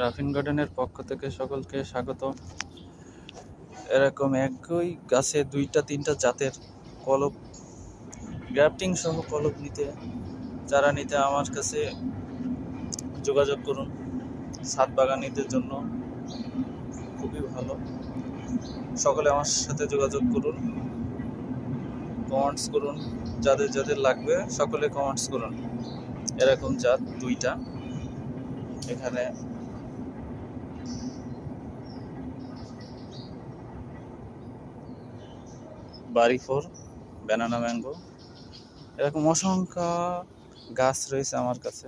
রাফিন গার্ডেনের পক্ষ থেকে সকলকে স্বাগত। এরকম একই গাছে 2-3টা জাতের কলব, গ্রাফটিং সহ কলব নিতে, চারা নিতে আমার কাছে যোগাযোগ করুন। ছাদ বাগানীদের জন্য খুবই ভালো। সকলে আমার সাথে যোগাযোগ করুন, কমেন্টস করুন। যাদের যাদের লাগবে সকলে কমেন্টস করুন। এরকম জাত 2টা এখানে বাড়ি 4 ব্যানানা ম্যাঙ্গো, এরকম অসংখ্য গাছ রয়েছে আমার কাছে।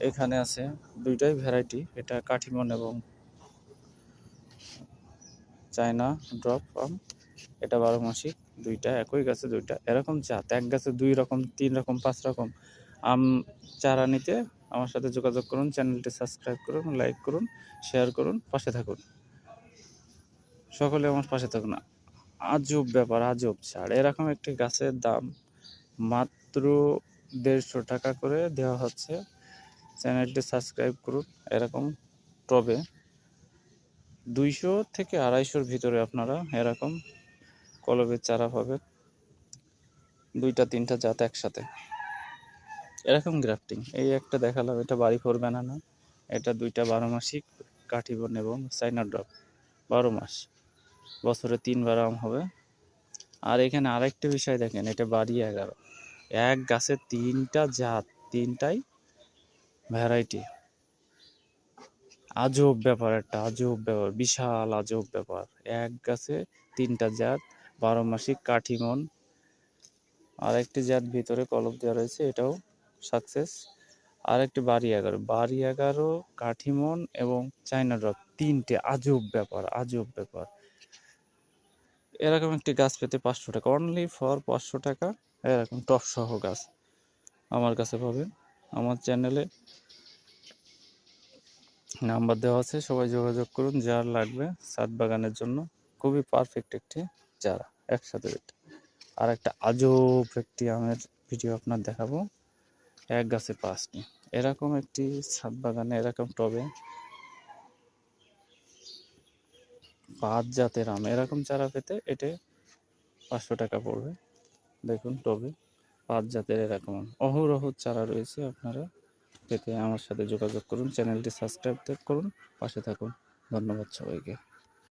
এখানে আছে 2টাই ভ্যারাইটি, এটা কাঠিমন এবং চায়না ড্রপ আম। এটা 12 মাসিক, 2টা একই গাছে 2টা এরকম জাত। এক গাছে 2 রকম, 3 রকম, 5 রকম আম চারা নিতে আমার সাথে যোগাযোগ করুন। চ্যানেলটি সাবস্ক্রাইব করুন, লাইক করুন, শেয়ার করুন, পাশে থাকুন। সকলে আমার পাশে থাকুন। আজব ব্যাপার, আজব ছাড়। এরকম একটি গাছের দাম মাত্র 150 টাকা করে দেওয়া হচ্ছে। চ্যানেলটি সাবস্ক্রাইব করুন। এরকম টবে 200 থেকে 250-র ভিতরে আপনারা এরকম কলবের চারা পাবেন, 2-3টা জাত একসাথে। এরকম গ্রাফটিং এই একটা দেখালাম, এটা বাড়ি 4 ব্যানানা। এটা 2টা 12 মাসিক কাঠিবন এবং চাইনা ড্রপ, 12 মাস, বছরে 3বার আম হবে। আর এখানে আরেকটা বিষয় দেখেন, এটা বাড়ি 11, এক গাছে 3টা জাত, 3টাই ভ্যারাইটি। আজব ব্যাপার, একটা আজব ব্যাপার, বিশাল আজব ব্যাপার। এক গাছে 3টা জাত, 12 মাসিক কাঠিমন। আর একটি জাত ভিতরে কলব দেওয়া রয়েছে, এটাও সাকসেস। আর একটি বাড়ি 11 কাঠিমন এবং চাইনা ড্রপ, 3টে। আজব ব্যাপার, আজব ব্যাপার। এরকম একটি গাছ পেতে 500 টাকা, অনলি ফর 500 টাকা। এরকম টপ সহ গাছ আমার কাছে পাবেন। আমার চ্যানেলে নাম্বার দেওয়া আছে, সবাই যোগাযোগ করুন যার লাগবে ছাদ বাগানের জন্য। খুবই পারফেক্ট একটি চারা একসাথে। আর একটা আজব একটি আমের ভিডিও আপনার দেখাবো, এক গাছে 5টি। এরকম একটি ছাদ বাগানে এরকম টবে 5 জাতের আম, এরকম চারা পেতে এটা 500 টাকা পড়বে। দেখুন টবে 5 জাতের এরকম অহরহ চারা রয়েছে। আপনারা পেতে আমার সাথে যোগাযোগ করুন, চ্যানেলটি সাবস্ক্রাইব করুন, পাশে থাকুন। ধন্যবাদ সবাইকে।